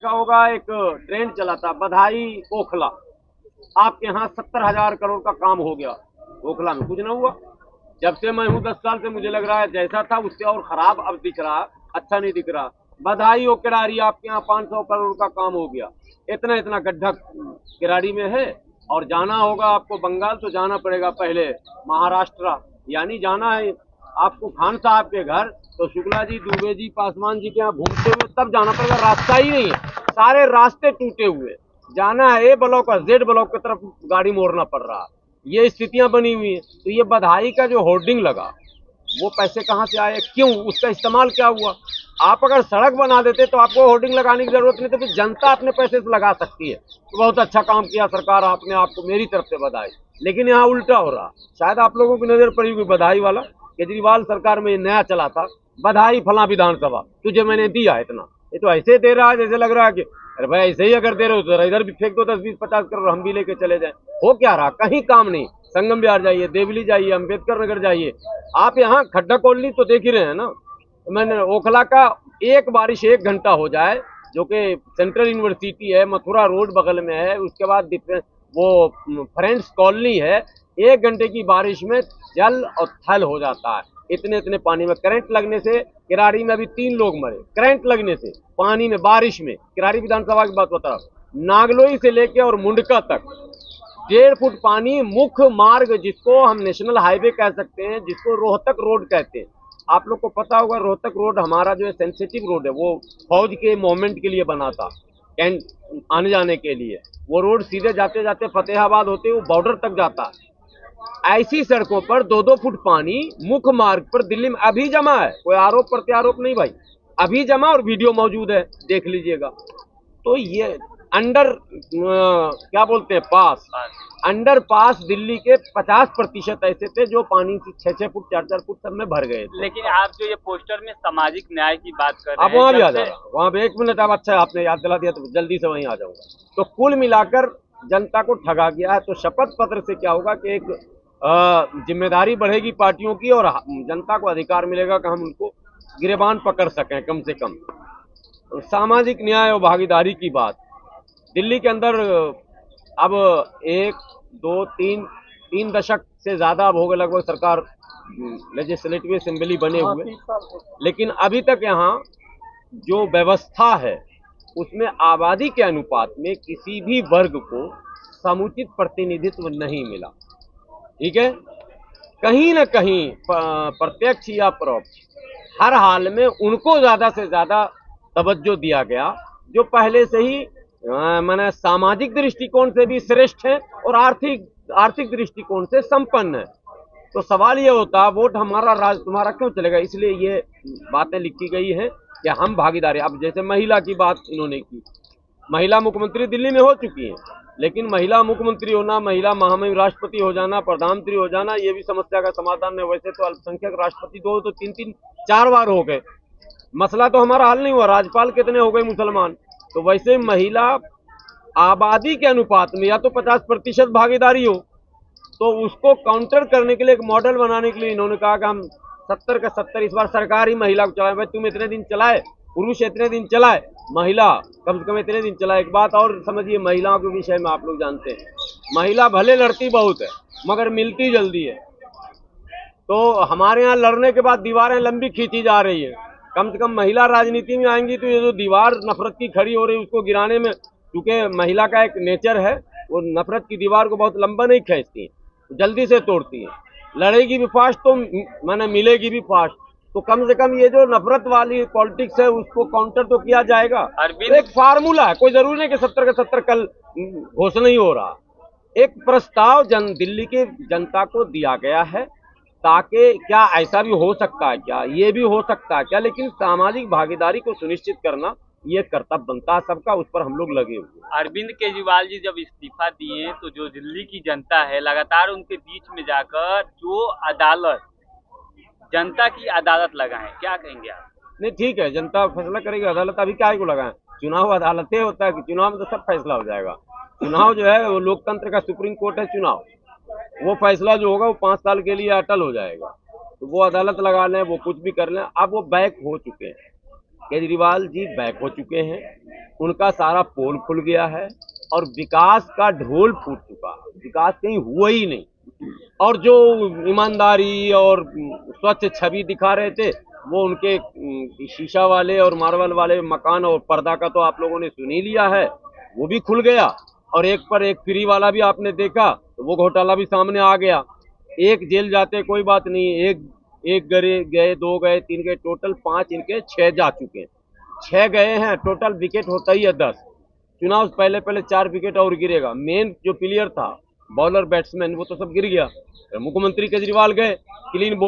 देखा होगा, एक ट्रेंड चला था बधाई ओखला। आपके यहाँ 70,000 करोड़ का काम हो गया, ओखला में कुछ ना हुआ। जब से मैं हूँ 10 साल से मुझे लग रहा है जैसा था उससे और खराब अब दिख रहा, अच्छा नहीं दिख रहा। बधाई हो किराड़ी, आपके यहाँ 500 करोड़ का काम हो गया। इतना इतना गड्ढा किराड़ी में है। और जाना होगा आपको बंगाल तो जाना पड़ेगा पहले महाराष्ट्र, यानी जाना है आपको खान साहब के घर तो शुक्ला जी, दुबे जी, पासवान जी के यहाँ घूमते हुए तब जाना पड़ेगा। रास्ता ही नहीं है, सारे रास्ते टूटे हुए। जाना है ए ब्लॉक और जेड ब्लॉक की तरफ गाड़ी मोड़ना पड़ रहा है। ये स्थितियां बनी हुई हैं। तो ये बधाई का जो होर्डिंग लगा वो पैसे कहाँ से आए, क्यों, उसका इस्तेमाल क्या हुआ? आप अगर सड़क बना देते तो आपको होर्डिंग लगाने की जरूरत नहीं, तो फिर जनता अपने पैसे से लगा सकती है। तो बहुत अच्छा काम किया सरकार, आपने, आपको मेरी तरफ से बधाई। लेकिन यहाँ उल्टा हो रहा, शायद आप लोगों की नजर पड़ी हुई बधाई वाला। केजरीवाल सरकार में ये नया चला था, बधाई फला विधानसभा तुझे मैंने दिया इतना। ये तो ऐसे दे रहा है जैसे लग रहा है कि अरे भाई ऐसे ही अगर दे रहे हो तो इधर भी फेंक दो 10, 20, 50 करोड़, हम भी लेके चले जाएं। हो क्या रहा, कहीं काम नहीं। संगम बिहार जाइए, देवली जाइए, अम्बेडकर नगर जाइए, आप यहाँ खड्डा कॉलोनी तो देख ही रहे हैं ना। मैंने ओखला का एक बारिश 1 घंटा हो जाए, जो कि सेंट्रल यूनिवर्सिटी है, मथुरा रोड बगल में है, उसके बाद वो फ्रेंड्स कॉलोनी है, 1 घंटे की बारिश में जल और थल हो जाता है। इतने इतने पानी में करंट लगने से किराड़ी में अभी 3 लोग मरे, करंट लगने से, पानी में, बारिश में। किराड़ी विधानसभा की बात बता रहा हूँ। नागलोई से लेके और मुंडका तक 1.5 फुट पानी। मुख्य मार्ग जिसको हम नेशनल हाईवे कह सकते हैं, जिसको रोहतक रोड कहते हैं, आप लोग को पता होगा रोहतक रोड हमारा जो है सेंसिटिव रोड है, वो फौज के मूवमेंट के लिए बना था, कैंट आने जाने के लिए। वो रोड सीधे जाते जाते फतेहाबाद होते हुए बॉर्डर तक जाता है। ऐसी सड़कों पर 2-2 फुट पानी मुख्य मार्ग पर दिल्ली में अभी जमा है। कोई आरोप प्रत्यारोप नहीं भाई, अभी जमा, और वीडियो मौजूद है, देख लीजिएगा। तो ये अंडर क्या बोलते हैं, पास, अंडर पास दिल्ली के 50% ऐसे थे जो पानी से 6-6 फुट 4-4 फुट सब में भर गए थे। लेकिन आप जो ये पोस्टर में सामाजिक न्याय की बात कर रहे हैं, अब वहां भी आ जा रहा, वहां पे 1 मिनट, अब अच्छा आपने याद दिला दिया तो जल्दी से वहीं आ जाऊंगा। तो कुल मिलाकर जनता को ठगा गया है। तो शपथ पत्र से क्या होगा कि एक जिम्मेदारी बढ़ेगी पार्टियों की, और जनता को अधिकार मिलेगा कि हम उनको गिरेबान पकड़ सकें कम से कम। तो सामाजिक न्याय और भागीदारी की बात दिल्ली के अंदर अब 1, 2, 3 दशक से ज्यादा अब हो गए लगभग सरकार, लेजिस्लेटिव असेंबली बने हुए, लेकिन अभी तक यहाँ जो व्यवस्था है उसमें आबादी के अनुपात में किसी भी वर्ग को समुचित प्रतिनिधित्व नहीं मिला। ठीक है, कहीं ना कहीं प्रत्यक्ष या परोक्ष हर हाल में उनको ज्यादा से ज्यादा तवज्जो दिया गया जो पहले से ही माने सामाजिक दृष्टिकोण से भी श्रेष्ठ है और आर्थिक दृष्टिकोण से संपन्न है। तो सवाल ये होता, वोट हमारा राज तुम्हारा क्यों चलेगा? इसलिए ये बातें लिखी गई हैं कि हम भागीदारी। अब जैसे महिला की बात इन्होंने की, महिला मुख्यमंत्री दिल्ली में हो चुकी हैं, लेकिन महिला मुख्यमंत्री होना, महिला महामहिम राष्ट्रपति हो जाना, प्रधानमंत्री हो जाना, ये भी समस्या का समाधान है। वैसे तो अल्पसंख्यक राष्ट्रपति 2 तो 3-3 4 बार हो गए, मसला तो हमारा हल नहीं हुआ। राज्यपाल कितने हो गए मुसलमान? तो वैसे महिला आबादी के अनुपात में या तो 50% भागीदारी हो, तो उसको काउंटर करने के लिए, एक मॉडल बनाने के लिए इन्होंने कहा कि हम 70 का 70 इस बार सरकार ही महिला को चलाए। भाई तुम इतने दिन चलाए, पुरुष इतने दिन चलाए, महिला कम से कम इतने दिन चलाए। एक बात और समझिए, महिलाओं के विषय में आप लोग जानते हैं, महिला भले लड़ती बहुत है मगर मिलती जल्दी है। तो हमारे यहाँ लड़ने के बाद दीवारें लंबी खींची जा रही है। कम से कम महिला राजनीति में आएंगी तो ये जो दीवार नफरत की खड़ी हो रही है उसको गिराने में, क्योंकि महिला का एक नेचर है, वो नफरत की दीवार को बहुत लंबा नहीं खींचती, जल्दी से तोड़ती है। लड़ेगी भी फास्ट तो माने मिलेगी भी फास्ट। तो कम से कम ये जो नफरत वाली पॉलिटिक्स है उसको काउंटर तो किया जाएगा। तो एक फार्मूला है, कोई जरूरी नहीं कि 70 का 70 कल घोषणा ही हो रहा। एक प्रस्ताव दिल्ली की जनता को दिया गया है, ताकि क्या ऐसा भी हो सकता है, क्या ये भी हो सकता है क्या, लेकिन सामाजिक भागीदारी को सुनिश्चित करना ये कर्तव्य बनता है सबका, उस पर हम लोग लगे हुए। अरविंद केजरीवाल जी जब इस्तीफा दिए तो जो दिल्ली की जनता है लगातार उनके बीच में जाकर जो अदालत, जनता की अदालत लगाएं, क्या कहेंगे आप? नहीं ठीक है, जनता फैसला करेगी, अदालत अभी क्या को लगाएं? चुनाव अदालतें होता है कि चुनाव में तो सब फैसला हो जाएगा। चुनाव जो है वो लोकतंत्र का सुप्रीम कोर्ट है चुनाव, वो फैसला जो होगा वो 5 साल के लिए अटल हो जाएगा। तो वो अदालत लगा लें, वो कुछ भी कर लें, अब वो बैक हो चुके हैं। केजरीवाल जी बैक हो चुके हैं, उनका सारा पोल खुल गया है और विकास का ढोल फूट चुका, विकास कहीं हुआ ही नहीं। और जो ईमानदारी और स्वच्छ छवि दिखा रहे थे, वो उनके शीशा वाले और मार्बल वाले मकान और पर्दा का तो आप लोगों ने सुन ही लिया है, वो भी खुल गया। और एक पर एक फ्री वाला भी आपने देखा, तो वो घोटाला भी सामने आ गया। एक जेल जाते कोई बात नहीं, एक गए, दो गए, तीन गए, टोटल 5 इनके 6 जा चुके हैं। 6 गए हैं, टोटल विकेट होता ही है 10। चुनाव पहले पहले 4 विकेट और गिरेगा। मेन जो प्लेयर था, बॉलर बैट्समैन, वो तो सब गिर गया। मुख्यमंत्री केजरीवाल गए, क्लीन बोल्ड।